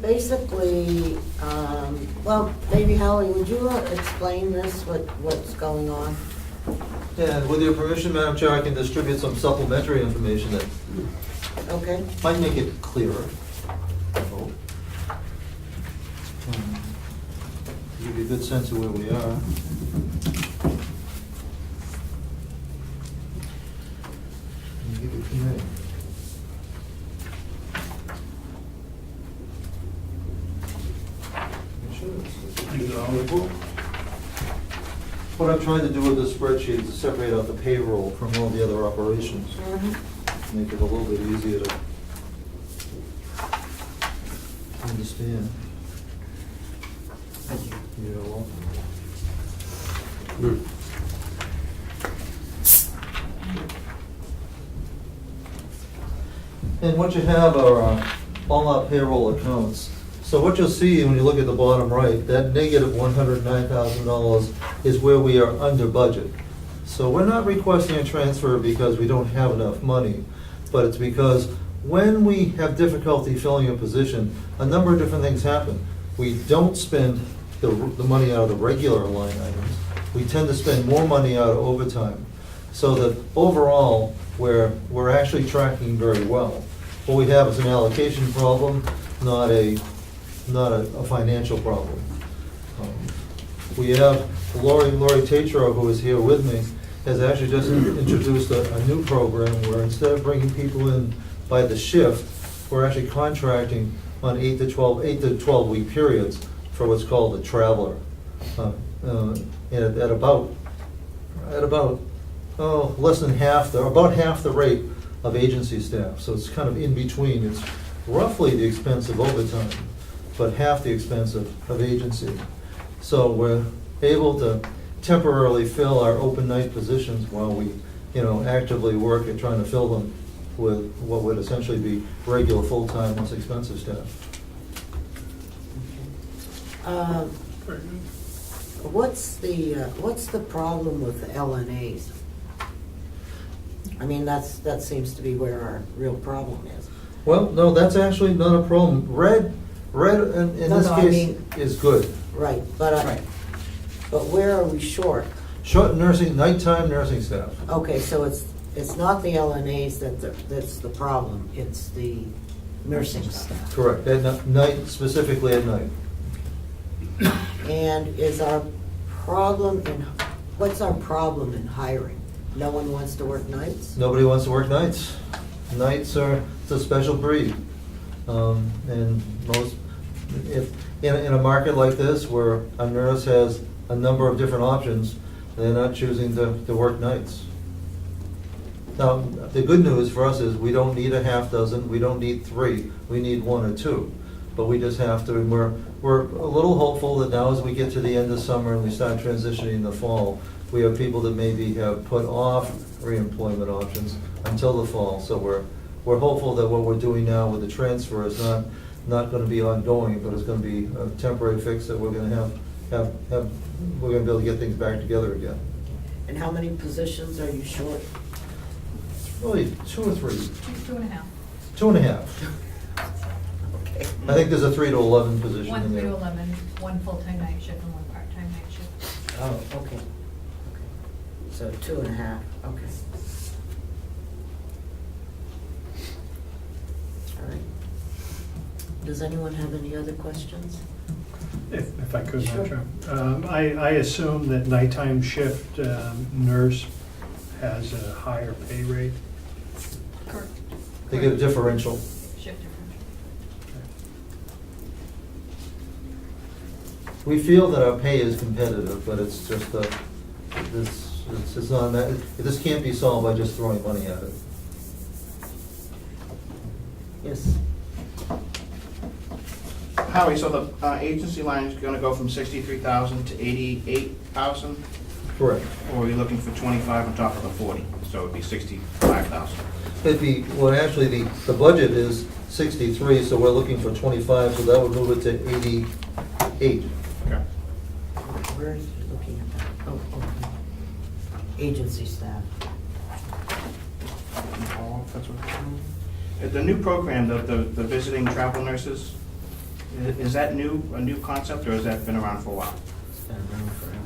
Basically, well, maybe Howie, would you explain this, what's going on? And with your permission, Madam Chair, I can distribute some supplementary information that Okay, might make it clearer. I hope. Give you a good sense of where we are. And give it to me. Make sure it's- What I've tried to do with this spreadsheet is to separate out the payroll from all the other operations. Make it a little bit easier to understand. thank you. You're welcome. And what you have are all our payroll accounts. So what you'll see when you look at the bottom right, that negative $109,000 is where we are under budget. So we're not requesting a transfer because we don't have enough money, but it's because when we have difficulty filling a position, a number of different things happen. We don't spend the money out of the regular line items. We tend to spend more money out of overtime. So that overall, we're actually tracking very well. What we have is an allocation problem, not a financial problem. We have Lori Tatro, who is here with me, has actually just introduced a new program where instead of bringing people in by the shift, we're actually contracting on 8 to 12 week periods for what's called a traveler. At about less than about half the rate of agency staff. So it's kind of in between. It's roughly the expense of overtime, but half the expense of agency. So we're able to temporarily fill our open night positions while we, actively work at trying to fill them with what would essentially be regular, full-time, less expensive staff. What's the problem with the LNAs? I mean, that seems to be where our real problem is. Well, no, that's actually not a problem. Red in No, this no, I case mean- is good. Right, but where are we short? Short nighttime nursing staff. Okay, so it's not the LNAs that's the problem, it's the nursing staff. Correct, at night, specifically at night. And what's our problem in hiring? No one wants to work nights? Nobody wants to work nights. Nights it's a special breed. And if in a market like this where a nurse has a number of different options, they're not choosing to work nights. Now, the good news for us is we don't need a half dozen, we don't need 3, we need 1 or 2. But we just have to, and we're a little hopeful that now as we get to the end of summer and we start transitioning in the fall, we have people that maybe have put off reemployment options until the fall. So we're hopeful that what we're doing now with the transfer is not going to be ongoing, but it's going to be a temporary fix that we're going to we're going to be able to get things back together again. And how many positions are you short? It's really 2 or 3. 2.5. 2.5. Okay. I think there's a 3 to 11 position One in 3 there. to 11, 1 full-time night shift and 1 part-time night shift. Oh, okay. So 2.5, okay. All right. Does anyone have any other questions? If I could, Sure. Madam Chair. I assume that nighttime shift nurse has a higher pay rate. Correct. They get a differential. Shift differential. We feel that our pay is competitive, but it's just it's not that, this can't be solved by just throwing money at it. Yes. Howie, so the agency line is gonna go from 63,000 to 88,000? Correct. Or are you looking for 25 on top of the 40? So it'd be 65,000. It'd be, well, actually, the budget is 63, so we're looking for 25, so that would move it to 88. Okay. Where are you looking at that? Oh, okay. Agency staff. The new program, the visiting travel nurses, Is that a new concept, or has that been around for a while? It's been around forever.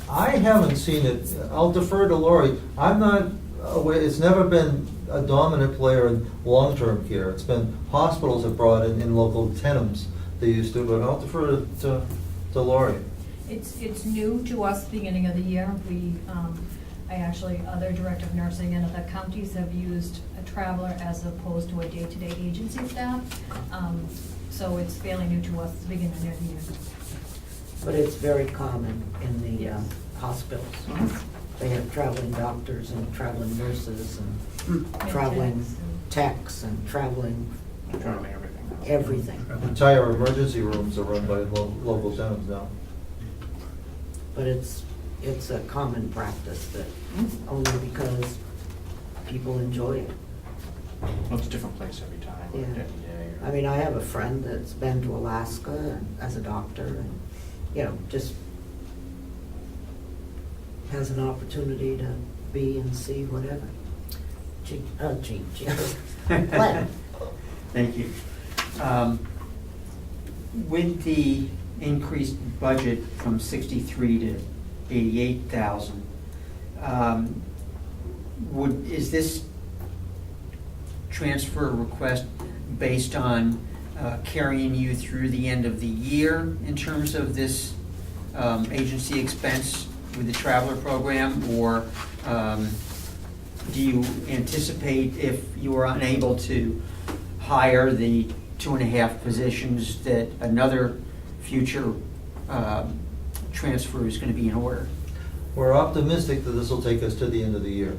I haven't seen it. I'll defer to Lori. I'm not aware, it's never been a dominant player in long-term care. It's been hospitals have brought in local tenants they used to, but I'll defer to Lori. It's new to us beginning of the year. Other director of nursing and other counties have used a traveler as opposed to a day-to-day agency staff. So it's fairly new to us beginning of the year. But it's very common in the Yes. hospitals. Mhm. They have traveling doctors and traveling nurses and traveling Med techs and traveling I'm trying to make everything. everything. Entire emergency rooms are run by local tenants now. But it's a common practice that only because people enjoy it. Well, it's a different place every time. or Yeah. every day, or- I mean, I have a friend that's been to Alaska as a doctor and, just has an opportunity to be and see whatever. Glenn. Thank you. With the increased budget from 63 to 88,000, is this transfer request based on carrying you through the end of the year in terms of this agency expense with the traveler program, or do you anticipate, if you are unable to hire the 2.5 positions, that another future transfer is going to be in order? We're optimistic that this will take us to the end of the year.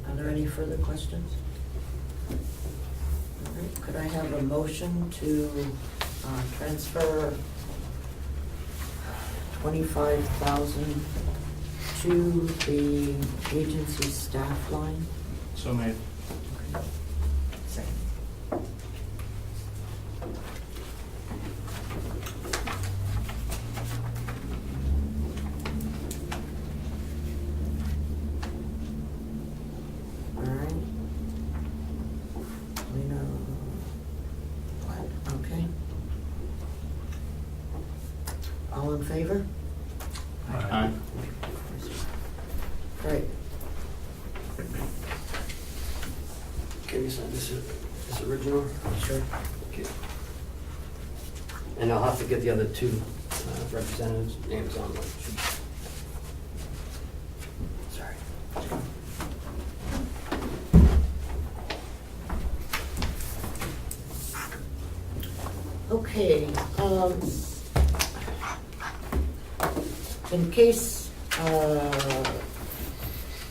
Are there any further questions? All right, could I have a motion to transfer 25,000 to the agency staff line? So made. Second. All right. We know what, okay. All in favor? Aye. Great. Can you sign this original? Sure. Okay. And I'll have to get the other two representatives' names on one. Sorry. Okay, in case,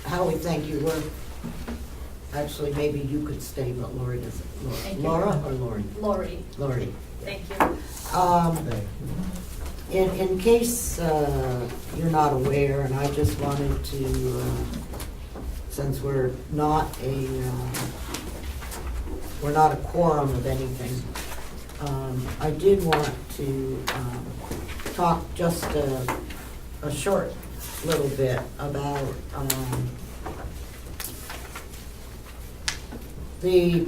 Howie, thank you, actually, maybe you could stay, but Lori doesn't. Thank you. Laura or Lori? Lori, Lori. thank you. In case you're not aware, and I just wanted to, since we're not a quorum of anything, I did want to talk just a short little bit about the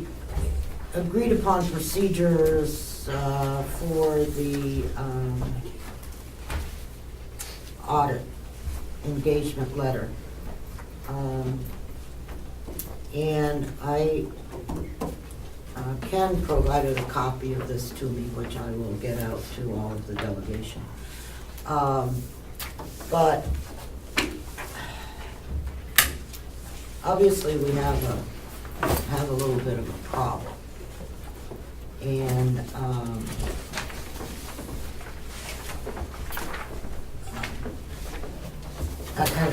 agreed upon procedures for the audit engagement letter. And I Ken provided a copy of this to me, which I will get out to all of the delegation. But obviously we have a little bit of a problem. And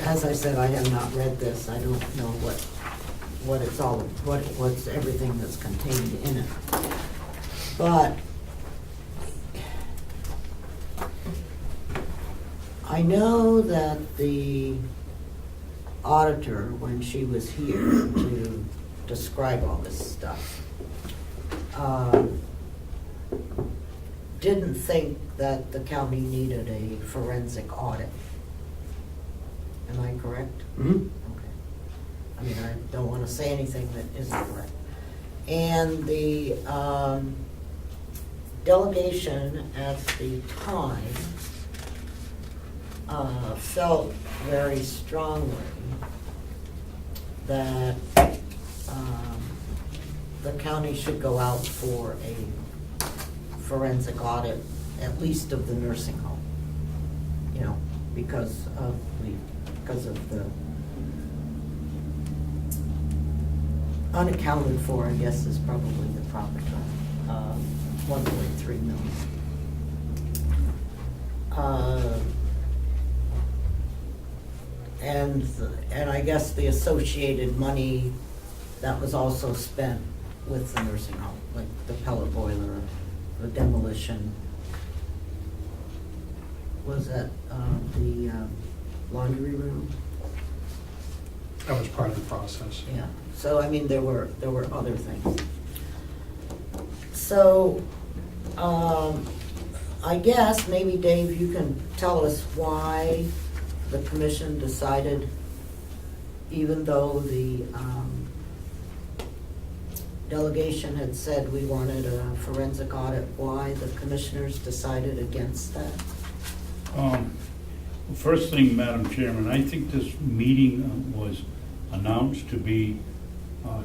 as I said, I have not read this. I don't know what it's all, what's everything that's contained in it. But I know that the auditor, when she was here to describe all this stuff, didn't think that the county needed a forensic audit. Am I correct? Mm-hmm. Okay. I mean, I don't want to say anything that isn't correct. And the delegation at the time felt very strongly that the county should go out for a forensic audit, at least of the nursing home, you know, because of the unaccounted for, I guess is probably the proper term, 1.3 million. And I guess the associated money that was also spent with the nursing home, like the pellet boiler, the demolition. Was that the laundry room? That was part of the process. Yeah, so I mean, there were other things. So, I guess maybe Dave, you can tell us why the commission decided, even though the delegation had said we wanted a forensic audit, why the commissioners decided against that? First thing, Madam Chairman, I think this meeting was announced to be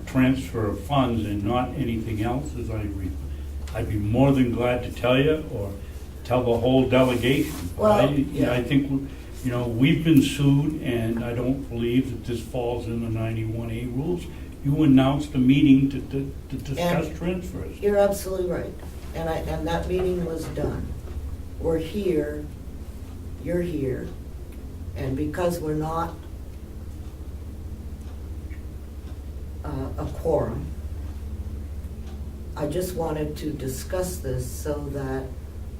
transfer of funds and not anything else, as I'd be more than glad to tell you, or tell the whole delegation. Well, I think, you know, we've been sued, and I don't believe that this falls in the 91A rules. You announced a meeting to discuss And transfers. You're absolutely right, and that meeting was done. We're here, you're here, and because we're not a quorum, I just wanted to discuss this so that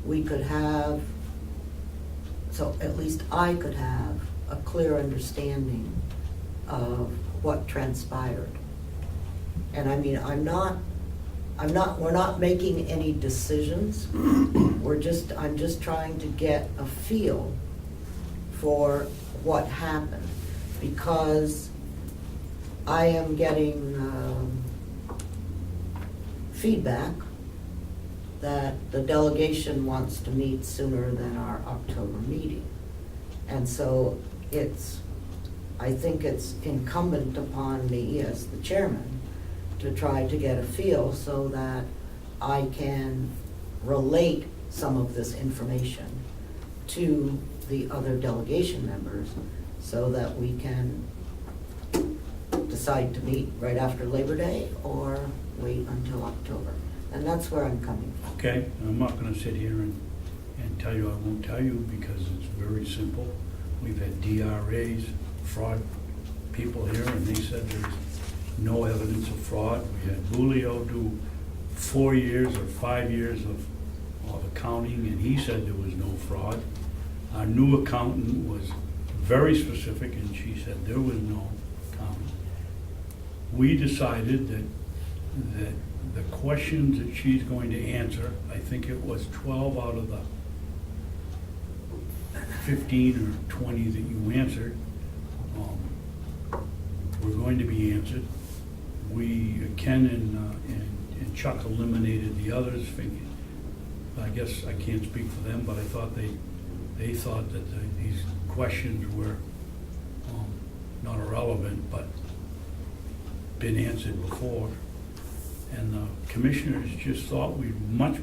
we could have, so at least I could have a clear understanding of what transpired. And I mean, we're not making any decisions. I'm just trying to get a feel for what happened, because I am getting feedback that the delegation wants to meet sooner than our October meeting. And so I think it's incumbent upon me as the chairman to try to get a feel so that I can relate some of this information to the other delegation members so that we can decide to meet right after Labor Day or wait until October. And that's where I'm coming from. Okay, and I'm not gonna sit here and tell you, I won't tell you, because it's very simple. We've had DRAs, fraud people here, and they said there's no evidence of fraud. We had Bulio do 4 years or 5 years of accounting, and he said there was no fraud. Our new accountant was very specific, and she said there was no accounting. We decided that the questions that she's going to answer, I think it was 12 out of the 15 or 20 that you answered, were going to be answered. Ken and Chuck eliminated the others. I guess I can't speak for them, but I thought they thought that these questions were not irrelevant, but been answered before. And the commissioners just thought we'd much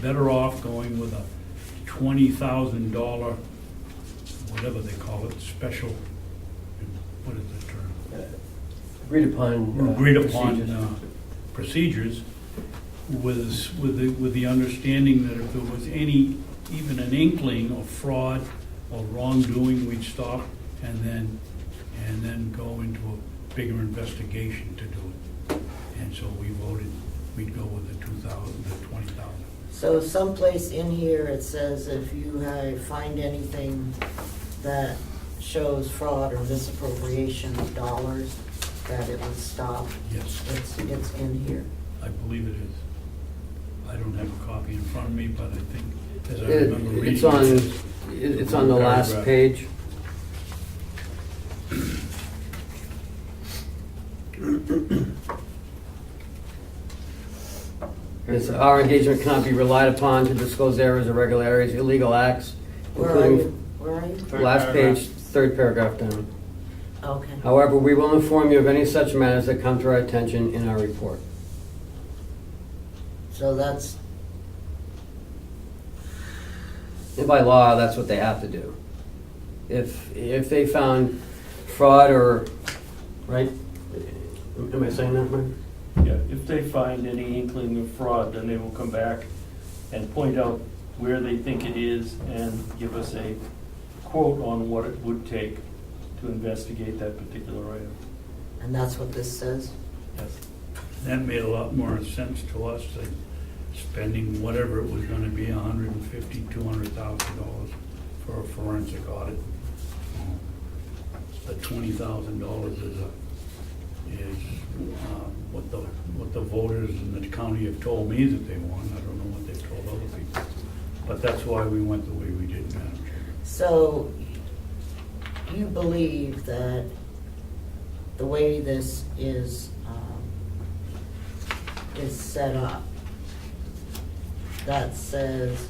better off going with a $20,000, whatever they call it, special, what is the term? Agreed upon. Agreed upon procedures. procedures, with the understanding that if there was even an inkling of fraud or wrongdoing, we'd stop and then go into a bigger investigation to do it. And so we voted we'd go with the 20,000. So someplace in here it says if you find anything that shows fraud or misappropriation of dollars, that it would stop. Yes. It's in here. I believe it is. I don't have a copy in front of me, but I think, as I remember reading. It's on the last paragraph. page. It's, our engagement cannot be relied upon to disclose errors, irregularities, illegal acts, Where are including you? Where are you? Third last paragraph. page, third paragraph down. Okay. However, we will inform you of any such matters that come to our attention in our report. So that's, And by law, that's what they have to do. If they found fraud or, right? Am I saying that, Mike? Yeah, if they find any inkling of fraud, then they will come back and point out where they think it is and give us a quote on what it would take to investigate that particular item. and that's what this says? Yes. That made a lot more sense to us than spending whatever it was gonna be, $150,000, $200,000 for a forensic audit. The $20,000 is what the voters in the county have told me that they want. I don't know what they've told other people. But that's why we went the way we did, Madam Chair. So you believe that the way this is set up, that says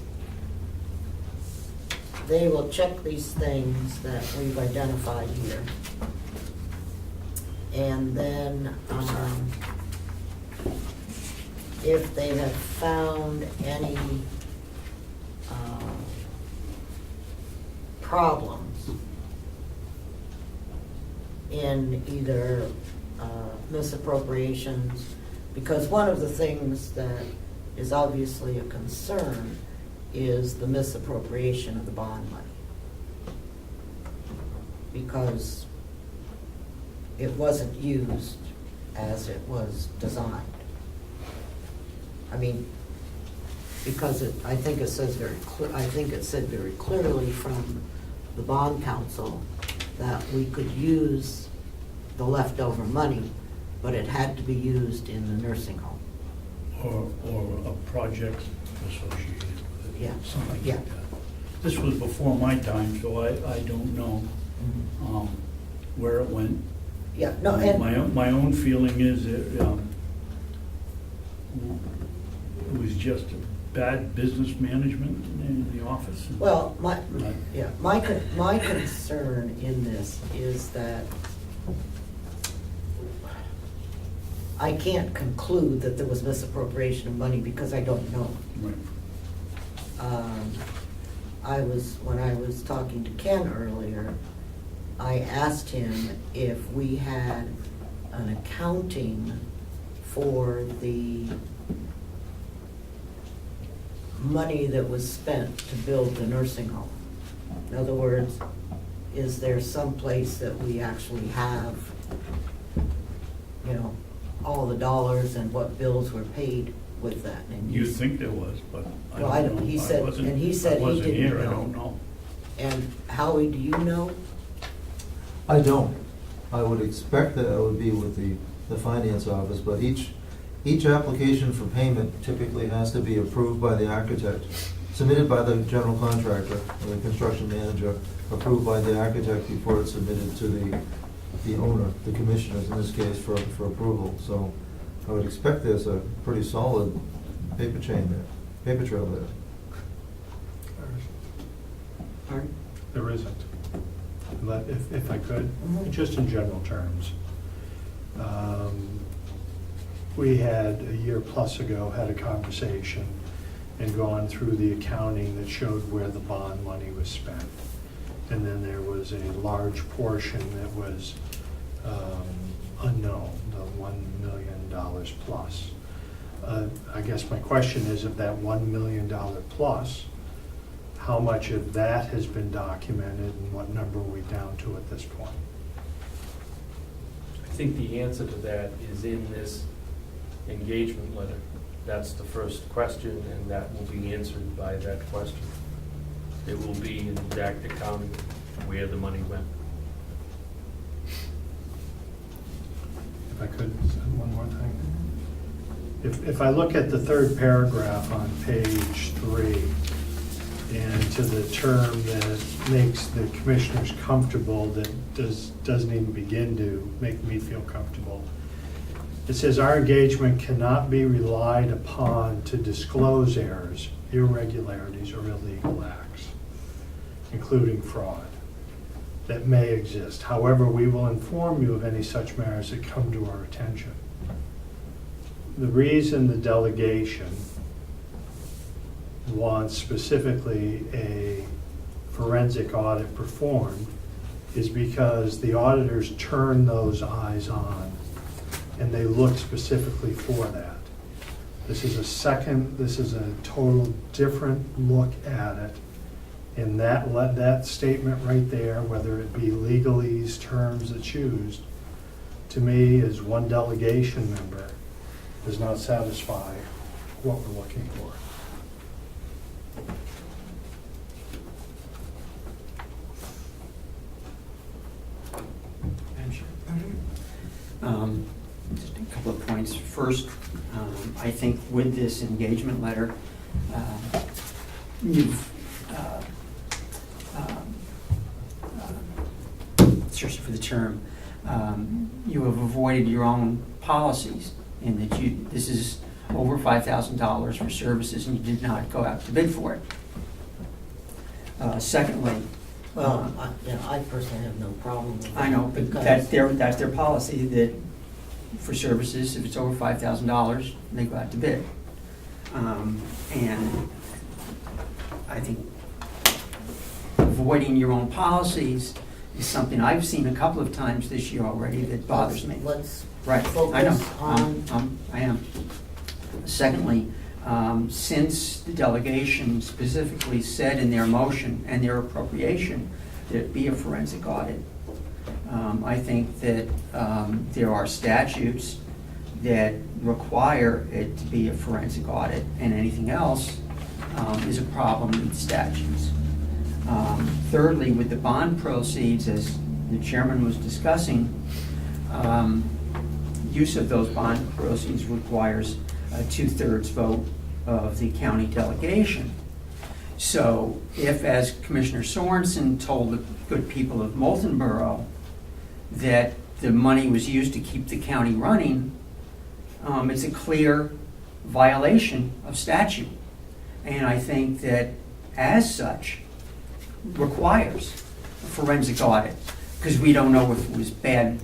they will check these things that we've identified here. And then, if they have found any problems in either misappropriations, because one of the things that is obviously a concern is the misappropriation of the bond money. Because it wasn't used as it was designed. I mean, because I think it says I think it said very clearly from the bond council that we could use the leftover money, but it had to be used in the nursing home. Or a project associated with it. Yeah, Something yeah. like that. This was before my time, so I don't know where it went. Yeah, no, and, My own feeling is it was just bad business management in the office. well, Right. my concern in this is that I can't conclude that there was misappropriation of money because I don't know. Right. When I was talking to Ken earlier, I asked him if we had an accounting for the money that was spent to build the nursing home. In other words, is there some place that we actually have, all the dollars and what bills were paid with that? And You think there was, but Well, I don't know. he said- wasn't- and he said he I wasn't didn't here, I know. don't know. And Howie, do you know? I don't. I would expect that it would be with the finance office, but each application for payment typically has to be approved by the architect, submitted by the general contractor, or the construction manager, approved by the architect before it's submitted to the owner, the commissioners in this case, for approval. So I would expect there's a pretty solid paper trail there. Pardon? There isn't. But if I could, Mhm. just in general terms. We had, a year plus ago, had a conversation and gone through the accounting that showed where the bond money was spent. And then there was a large portion that was unknown, the $1 million plus. I guess my question is, of that $1 million plus, how much of that has been documented and what number are we down to at this point? I think the answer to that is in this engagement letter. That's the first question, and that will be answered by that question. It will be in exact accounting where the money went. If I could, one more thing. If I look at the third paragraph on page 3, and to the term that makes the commissioners comfortable, that doesn't even begin to make me feel comfortable. It says our engagement cannot be relied upon to disclose errors, irregularities, or illegal acts, including fraud, that may exist. However, we will inform you of any such matters that come to our attention. The reason the delegation wants specifically a forensic audit performed is because the auditors turn those eyes on and they look specifically for that. This is a total different look at it. And that statement right there, whether it be legalese, terms that's used, to me, as one delegation member, does not satisfy what we're looking for. Just a couple of points. First, I think with this engagement letter, you've searching for the term, you have avoided your own policies in that this is over $5,000 for services and you did not go out to bid for it. Secondly, Well, I personally have no problem with that. I know, but because- that's their policy, that for services, if it's over $5,000, they go out to bid. And I think avoiding your own policies is something I've seen a couple of times this year already that bothers me. Let's Right, I know, focus on, I am. Secondly, since the delegation specifically said in their motion and their appropriation that it be a forensic audit, I think that there are statutes that require it to be a forensic audit, and anything else is a problem with statutes. Thirdly, with the bond proceeds, as the chairman was discussing, use of those bond proceeds requires a 2/3 vote of the county delegation. So if, as Commissioner Sorensen told the good people of Moulton Borough, that the money was used to keep the county running, it's a clear violation of statute. And I think that, as such, requires a forensic audit, because we don't know if it was bad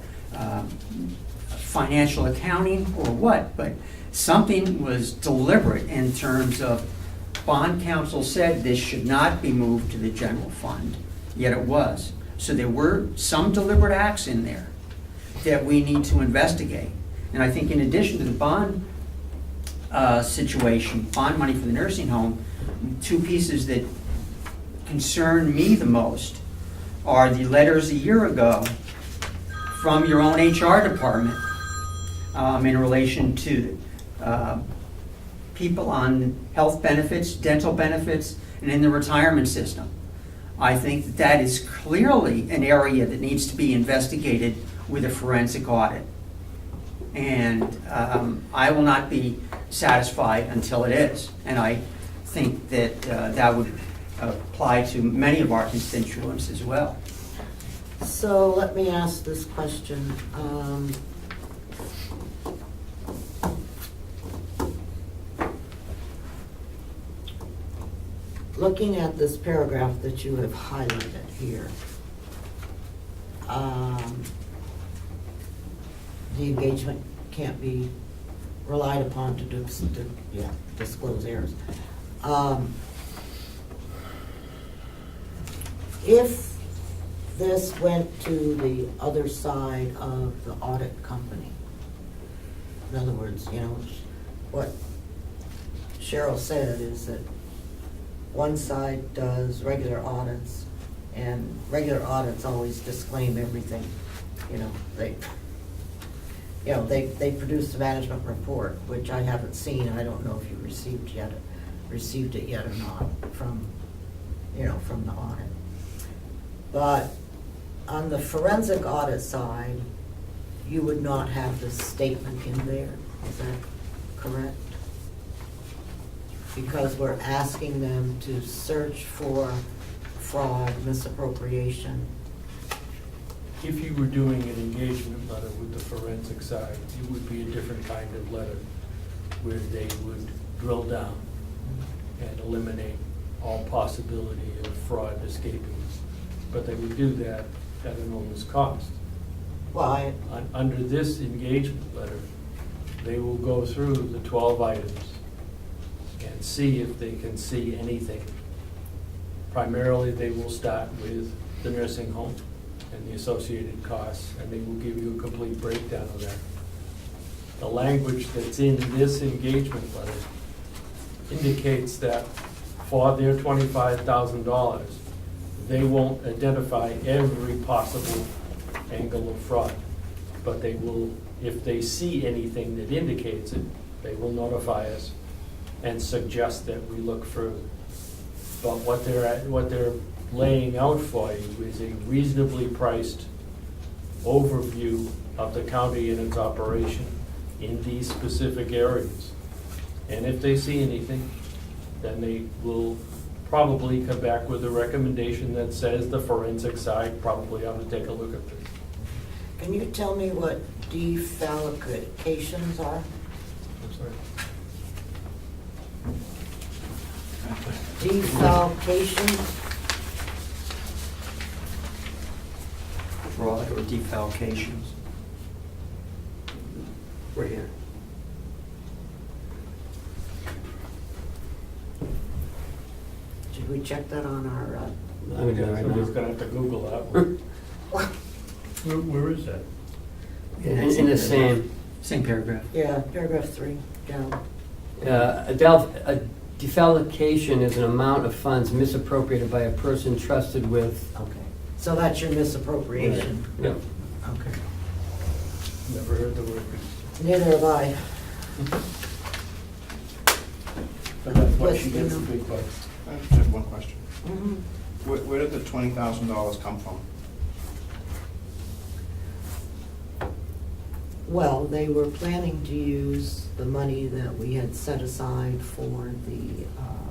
financial accounting or what, but something was deliberate in terms of bond counsel said this should not be moved to the general fund, yet it was. So there were some deliberate acts in there that we need to investigate. And I think in addition to the bond situation, bond money for the nursing home, two pieces that concern me the most are the letters a year ago from your own HR department in relation to people on health benefits, dental benefits, and in the retirement system. I think that that is clearly an area that needs to be investigated with a forensic audit. And I will not be satisfied until it is. And I think that that would apply to many of our constituents as well. so let me ask this question. Looking at this paragraph that you have highlighted here, the engagement can't be relied upon to disclose errors. If this went to the other side of the audit company, in other words, what Cheryl said is that one side does regular audits, and regular audits always disclaim everything. They produce the management report, which I haven't seen. I don't know if you received it yet or not from the audit. But on the forensic audit side, you would not have this statement in there. Is that correct? Because we're asking them to search for fraud, misappropriation. if you were doing an engagement letter with the forensic side, it would be a different kind of letter where they would drill down and eliminate all possibility of fraud escaping. But they would do that at an enormous cost. Well, Under this engagement letter, they will go through the 12 items and see if they can see anything. Primarily, they will start with the nursing home and the associated costs, and they will give you a complete breakdown of that. The language that's in this engagement letter indicates that for their $25,000, they won't identify every possible angle of fraud, but they will, if they see anything that indicates it, they will notify us and suggest that we look further. But what they're laying out for you is a reasonably priced overview of the county and its operation in these specific areas. And if they see anything, then they will probably come back with a recommendation that says the forensic side probably ought to take a look at this. can you tell me what defalcations are? I'm sorry. Defalcations? Fraud or defalcations. Right here. Should we check that on our, I'm gonna do it right Somebody's now. gonna have to Google that one. Where is that? In the same, Same paragraph. yeah, paragraph 3, down. a defalcation is an amount of funds misappropriated by a person trusted with. Okay, so that's your misappropriation. Yeah. Okay. Never heard the word. Neither have I. But that's why Yes, she gets the you know. big bucks. I just have one question. Mhm. Where did the $20,000 come from? Well, they were planning to use the money that we had set aside for the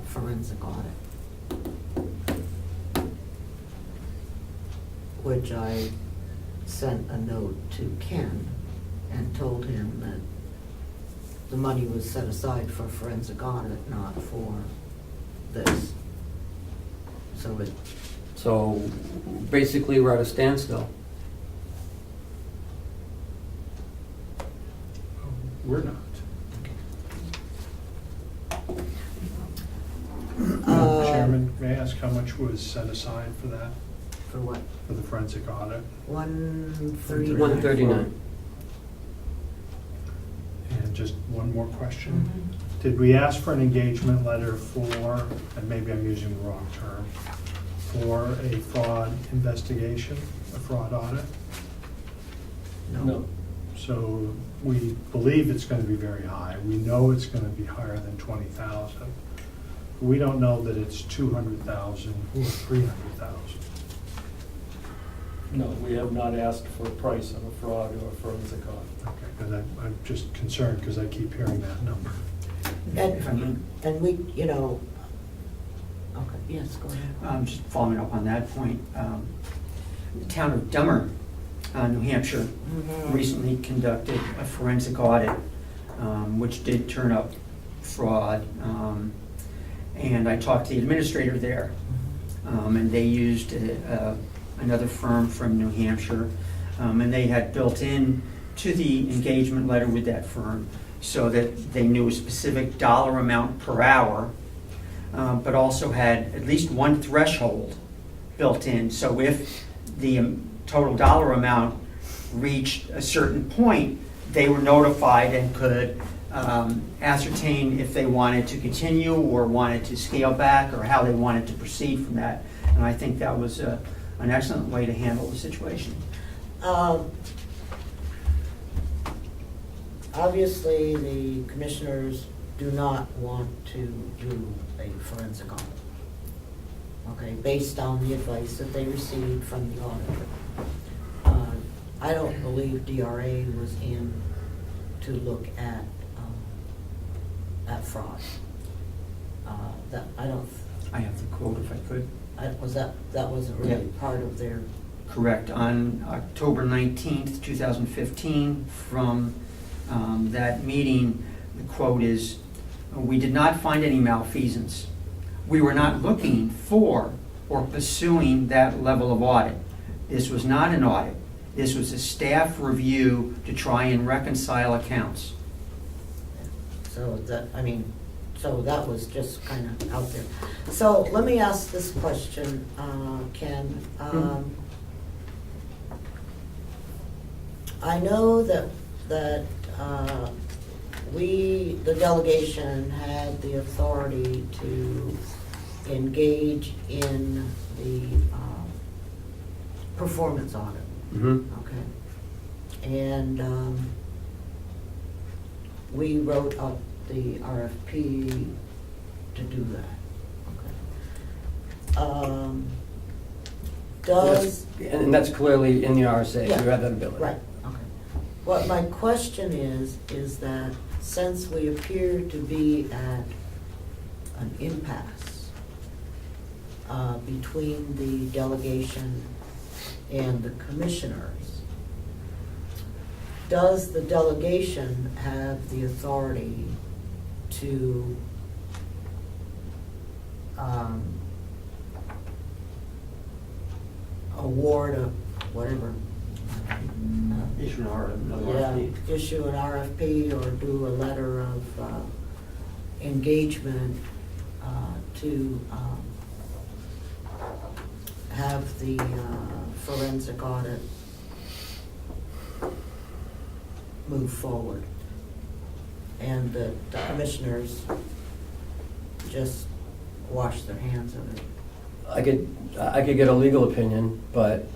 forensic audit, which I sent a note to Ken and told him that the money was set aside for forensic audit, not for this. So basically, we're at a standstill. We're not. Chairman, may I ask how much was set aside for that, For what? for the forensic audit? 139. 139. And just one more question. Mhm. Did we ask for an engagement letter for, and maybe I'm using the wrong term, for a fraud investigation, a fraud audit? No. So we believe it's going to be very high. We know it's going to be higher than 20,000. We don't know that it's 200,000 or 300,000. No, we have not asked for a price on a fraud or a forensic audit. Okay, because I'm just concerned because I keep hearing that number. And we, you know, okay, yes, go ahead. Just following up on that point, the town of Dummer, New Hampshire, Mhm. recently conducted a forensic audit, which did turn up fraud. And I talked to the administrator there, and they used another firm from New Hampshire, and they had built in to the engagement letter with that firm so that they knew a specific dollar amount per hour, but also had at least one threshold built in. So if the total dollar amount reached a certain point, they were notified and could ascertain if they wanted to continue or wanted to scale back or how they wanted to proceed from that. And I think that was an excellent way to handle the situation. Obviously, the commissioners do not want to do a forensic audit. Okay, based on the advice that they received from the auditor. I don't believe DRA was in to look at fraud. I have the quote if I could. That wasn't really part of their Correct. On October 19th, 2015, from that meeting, the quote is, "We did not find any malfeasance. We were not looking for or pursuing that level of audit. This was not an audit. This was a staff review to try and reconcile accounts." So that, I mean, so that was just kind of out there. So let me ask this question, Ken. I know that we, the delegation, had the authority to engage in the performance audit. Mhm. Okay. And we wrote up the RFP to do that. Okay. Does, And that's clearly in the RSA, you Yeah. have that ability. right, okay. What my question is that since we appear to be at an impasse between the delegation and the commissioners, does the delegation have the authority to award a, whatever? Issue an Yeah, issue an RFP or do a letter of engagement to have the forensic audit move forward? And the commissioners just wash their hands of it? I could get a legal opinion, but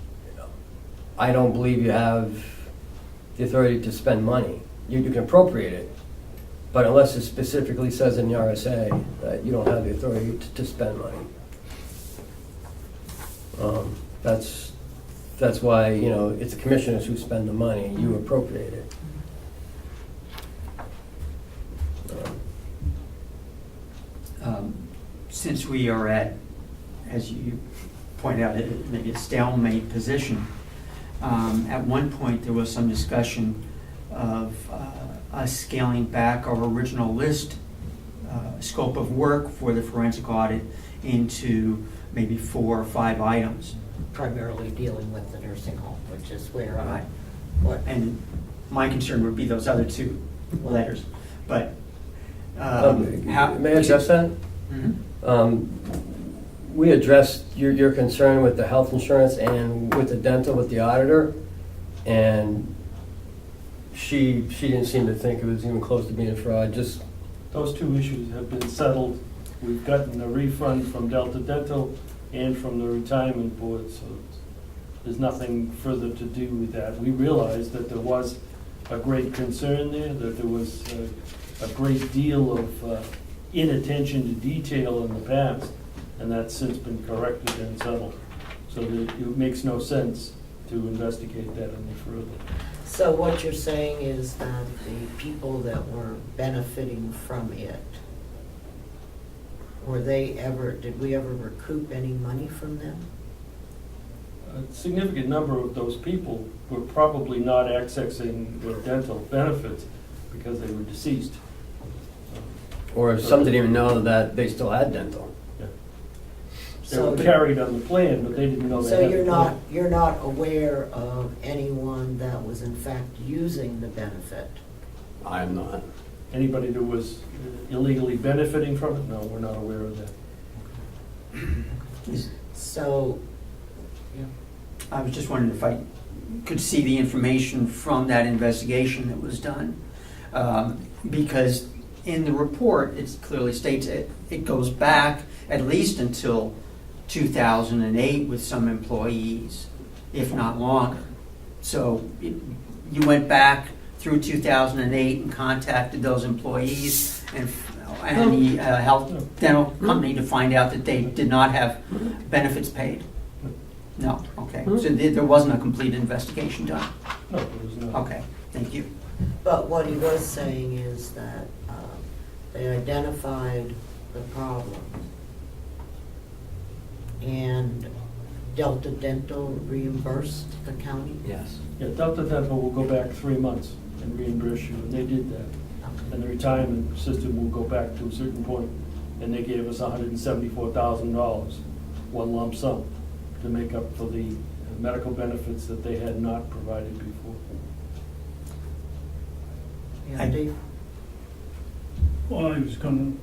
I don't believe you have the authority to spend money. You can appropriate it, but unless it specifically says in the RSA that you don't have the authority to spend money. That's why, it's the commissioners who spend the money, you appropriate it. Since we are at, as you pointed out, maybe a stalemate position, at one point there was some discussion of us scaling back our original list, scope of work for the forensic audit into maybe 4 or 5 items. Primarily dealing with the nursing home, which is where Right. what, And my concern would be those other 2 letters. But May I address that? Mhm. We addressed your concern with the health insurance and with the dental with the auditor, and she didn't seem to think it was even close to being a fraud, just, Those 2 issues have been settled. We've gotten a refund from Delta Dental and from the retirement board, so there's nothing further to do with that. We realized that there was a great concern there, that there was a great deal of inattention to detail in the past, and that's since been corrected and settled. So that it makes no sense to investigate that any further. so what you're saying is that the people that were benefiting from it, did we ever recoup any money from them? A significant number of those people were probably not accessing their dental benefits because they were deceased. or some didn't even know that they still had dental. They were carried on the plan, but they didn't know they So had the plan. you're not aware of anyone that was in fact using the benefit? I'm not. Anybody that was illegally benefiting from it? No, we're not aware of that. So, I was just wondering if I could see the information from that investigation that was done. Because in the report, it clearly states it goes back at least until 2008 with some employees, if not longer. So you went back through 2008 and contacted those employees and the health dental company to find out that they did not have benefits paid? No, okay. So there wasn't a complete investigation done? No, there was not. Okay, thank you. but what he was saying is that they identified the problem and Delta Dental reimburse the county? Yes. Yeah, Delta Dental will go back 3 months and reimburse you, and they did that. And the retirement system will go back to a certain point, and they gave us $174,000, one lump sum, to make up for the medical benefits that they had not provided before. Yeah, Dave? Well, I was gonna,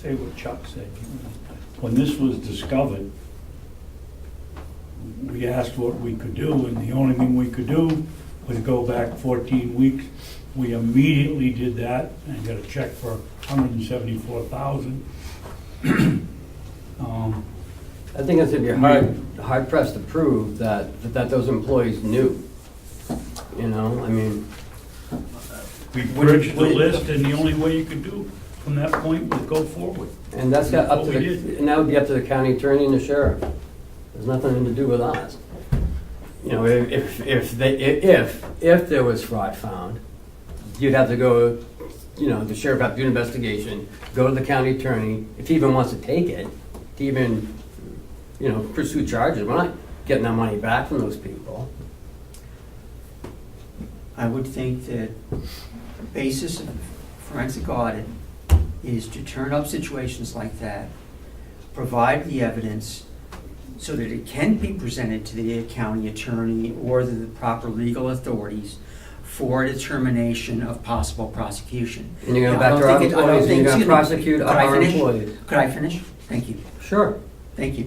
say what Chuck said. When this was discovered, we asked what we could do, and the only thing we could do was go back 14 weeks. We immediately did that and got a check for $174,000. I think it's gonna be hard pressed to prove that those employees knew. You know, I mean, We purged the list, and the only way you could do from that point was go forward. and that's got up to What we the, did. and that would be up to the county attorney and the sheriff. There's nothing to do with us. You know, if there was fraud found, you'd have to go, you know, the sheriff have to do an investigation, go to the county attorney, if he even wants to take it, to even, you know, pursue charges. We're not getting our money back from those people. I would think that the basis of forensic audit is to turn up situations like that, provide the evidence so that it can be presented to the county attorney or the proper legal authorities for a determination of possible prosecution. And you're gonna Now, I back don't our think it- I don't employees, and think- you're gonna excuse me, prosecute could I our finish? employees. Could I finish? Thank you. Sure. Thank you.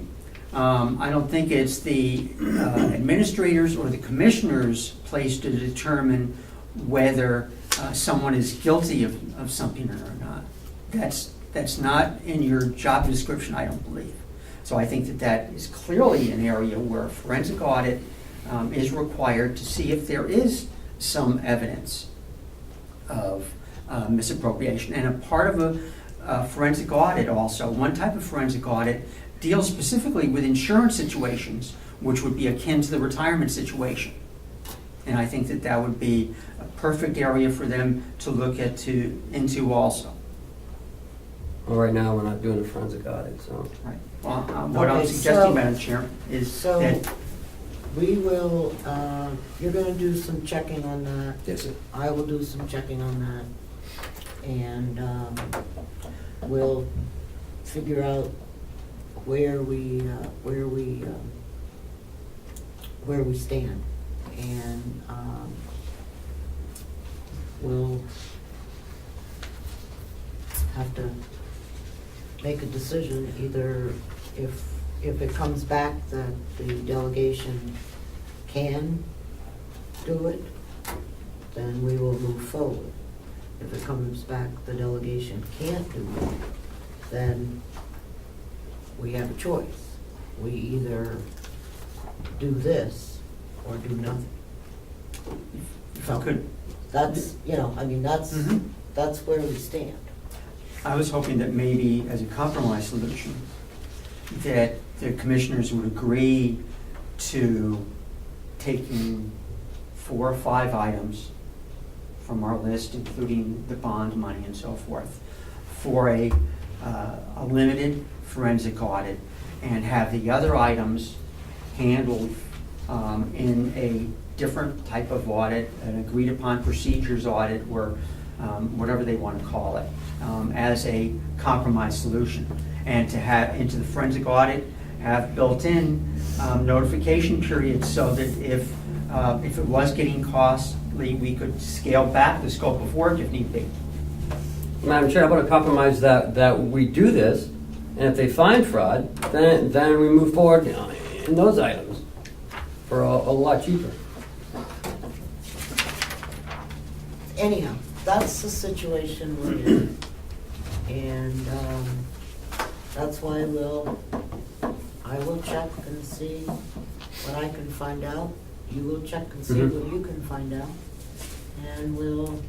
I don't think it's the administrators or the commissioners' place to determine whether someone is guilty of something or not. That's not in your job description, I don't believe. So I think that is clearly an area where forensic audit is required to see if there is some evidence of misappropriation. And a part of a forensic audit also, one type of forensic audit deals specifically with insurance situations, which would be akin to the retirement situation. And I think that would be a perfect area for them to look into also. Well, right now, we're not doing a forensic audit, so. Right. Well, what I'm Okay, suggesting, so- Madam Chair, is So, that we will, you're gonna do some checking on that. Yes, sir. I will do some checking on that. And, we'll figure out where we stand. And, we'll have to make a decision, either if it comes back that the delegation can do it, then we will move forward. If it comes back the delegation can't do it, then we have a choice. We either do this or do nothing. if I could, That's, you know, I mean, that's where we stand. I was hoping that maybe as a compromise solution, that the commissioners would agree to taking 4 or 5 items from our list, including the bond money and so forth, for a limited forensic audit, and have the other items handled in a different type of audit, an agreed upon procedures audit, or whatever they want to call it, as a compromise solution. And to have into the forensic audit, have built-in notification periods so that if it was getting costly, we could scale back the scope of work if need be. Madam Chair, how about a compromise that we do this, and if they find fraud, then we move forward, you know, in those items for a lot cheaper. Anyhow, that's the situation we're in. And that's why I will check and see what I can find out. You will check and see Mhm. what you can find out. And we'll,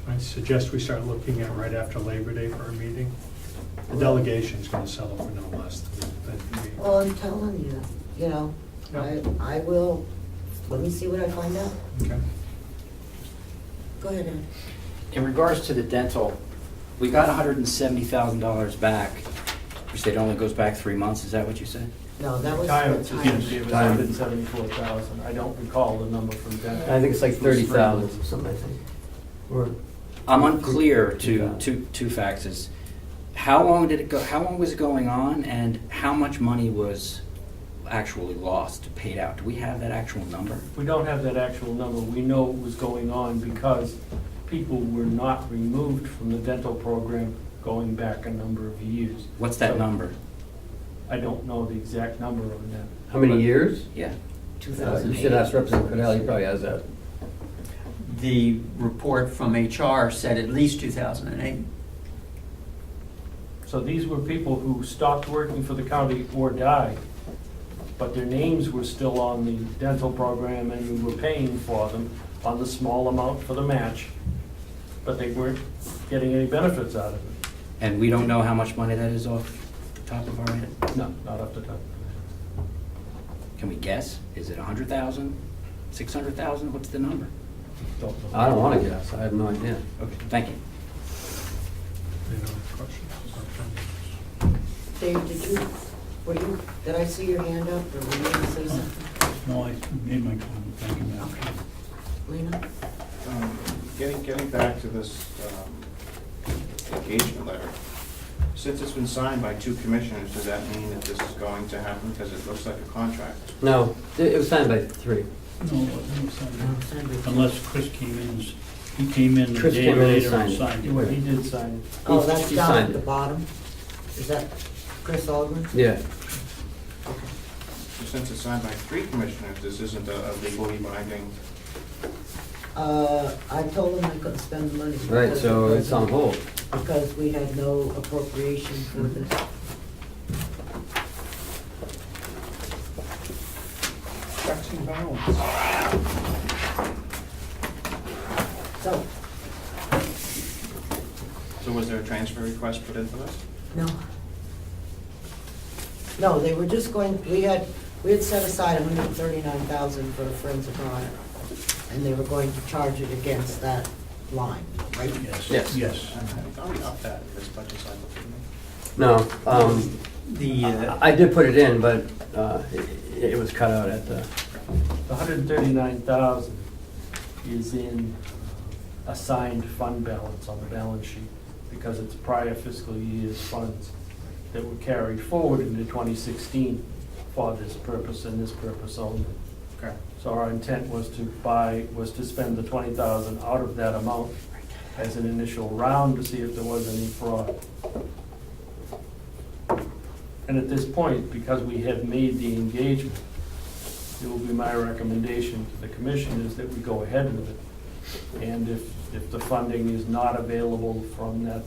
I suggest we start looking at right after Labor Day for a meeting. The delegation's gonna settle for no less than we. well, I'm telling you, you know, I will, let me see what I find out. Okay. Go ahead, Ed. In regards to the dental, we got $170,000 back. You said it only goes back 3 months, is that what you said? No, that was Retirement the system time. gave us Retirement. 174,000. I don't recall the number from dental. I think it's like It was 30,000, something, I think. Or- I'm unclear to two facts. Is how long did it go, how long was it going on, and how much money was actually lost, paid out? Do we have that actual number? We don't have that actual number. We know what was going on because people were not removed from the dental program going back a number of years. What's that So, number? I don't know the exact number on that. How many years? Yeah. You should ask Representative Cornell, he probably has that. The report from HR said at least 2008. So these were people who stopped working for the county or died, but their names were still on the dental program and we were paying for them on the small amount for the match, but they weren't getting any benefits out of it. And we don't know how much money that is off the top of our head? No, not off the top. Can we guess? Is it 100,000? 600,000? What's the number? Don't know. I don't want to guess, I have no idea. Okay, thank you. Any other questions? Dave, did I see your hand up, or were you going to say something? No, I made my comment, thank you, Madam Okay. Chairman. Lena? Getting back to this engagement letter, since it's been signed by 2 commissioners, does that mean that this is going to happen? Because it looks like a contract. No, it was signed by 3. No, it wasn't signed. No, send it. Unless Chris came in, he came in a Chris day came in and later and signed it. signed He went- it. He did sign it. Oh, that's He down signed at the it. bottom? Is that Chris Aldrin? Yeah. Okay. So since it's signed by 3 commissioners, this isn't a legally binding. I told them I couldn't spend the money. Right, because so it it's on wasn't- hold. Because we had no appropriation for this. Checks and balance. So, So was there a transfer request put in for this? no. No, they were just going, we had set aside 139,000 for a forensic audit, and they were going to charge it against that line, right? Yes. Yes. Yes. I thought we upped that in this budget cycle, didn't we? No, The, I did put it in, but it was cut out at the, The 139,000 is in assigned fund balance on the balance sheet because it's prior fiscal year's funds that were carried forward into 2016 for this purpose and this purpose only. Okay. So our intent was to spend the 20,000 out of that amount as an initial round to see if there was any fraud. And at this point, because we have made the engagement, it will be my recommendation to the commission is that we go ahead with it. And if the funding is not available from that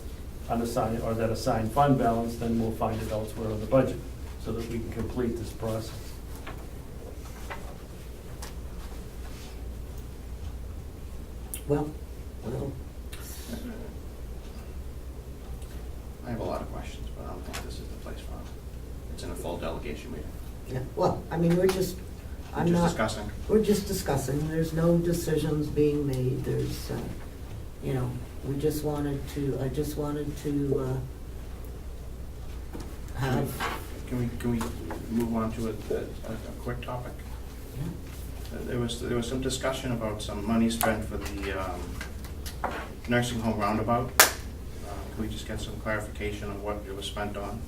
unassigned, or that assigned fund balance, then we'll find it elsewhere in the budget so that we can complete this process. Well, I have a lot of questions, but I don't think this is the place for them. It's in a full delegation meeting. yeah, well, I mean, we're just, I'm Just not. discussing. We're just discussing, there's no decisions being made, there's, we just wanted to, I just wanted to have, Can we move on to a quick topic? There was some discussion about some money spent for the nursing home roundabout. Can we just get some clarification on what it was spent on?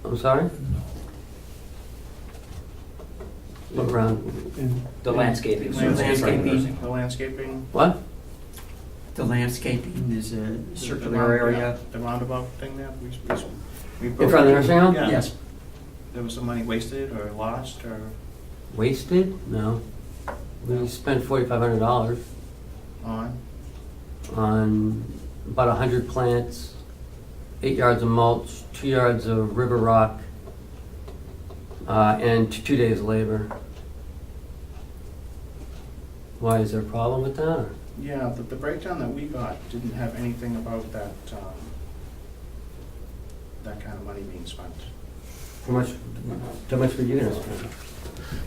I'm sorry? What round? The landscaping. The landscaping? What? the landscaping is a The circular round- area. yeah, the roundabout thing there? We In front of the nursing home? Yeah. Yes. There was some money wasted or lost or Wasted? No. We spent $4,500 on? on about 100 plants, 8 yards of mulch, 2 yards of river rock, and 2 days labor. Why, is there a problem with that? Or? Yeah, the breakdown that we got didn't have anything about that, that kind of money being spent. How much were you gonna spend?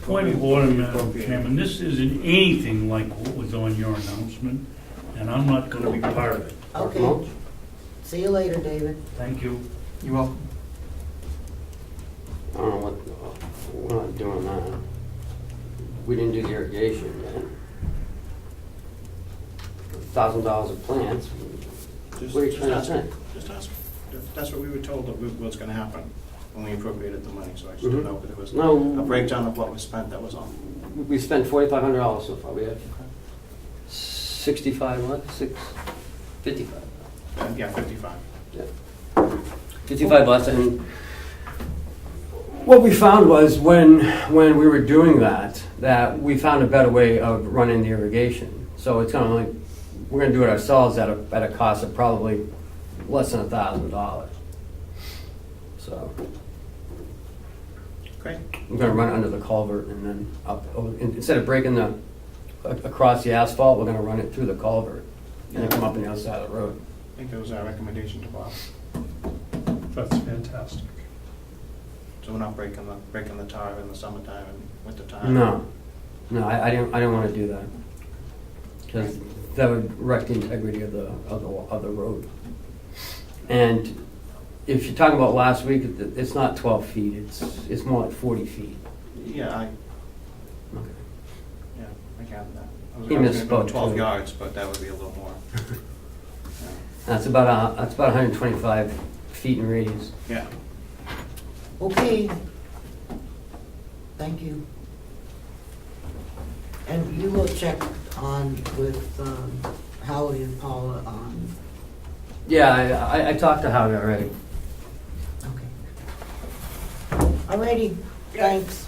Point of order, Madam Chairman, this isn't anything like what was on your announcement, and I'm not gonna be part of it. okay, Mulch? see you later, David. Thank you. You're welcome. I don't know what, we're not doing that. We didn't do the irrigation yet. $1,000 of plants. What are you trying to say? Just ask. That's what we were told that was gonna happen when we appropriated the money, so I just didn't know if there was No. a breakdown of what was spent, that was all. We spent $4,500 so far. We have 65 left, 55. Yeah, 55. Yeah. 55 left, and what we found was when we were doing that we found a better way of running the irrigation. So it's gonna like, we're gonna do it ourselves at a cost of probably less than $1,000. So Great. we're gonna run it under the culvert and then up, instead of breaking across the asphalt, we're gonna run it through the culvert and then come up on the other side of the road. I think that was our recommendation to Bob. That's fantastic. So we're not breaking the tar in the summertime and wintertime? No, I didn't want to do that because that would wreck the integrity of the road. And if you're talking about last week, it's not 12 feet. It's more like 40 feet. Yeah, Okay. I counted that. I was He gonna misspoke, go 12 too. yards, but that would be a little more. That's about 125 feet in radius. Yeah. Okay. Thank you. And you will check on with Howie and Paula on, Yeah, I talked to Howie already. okay. Alrighty, thanks.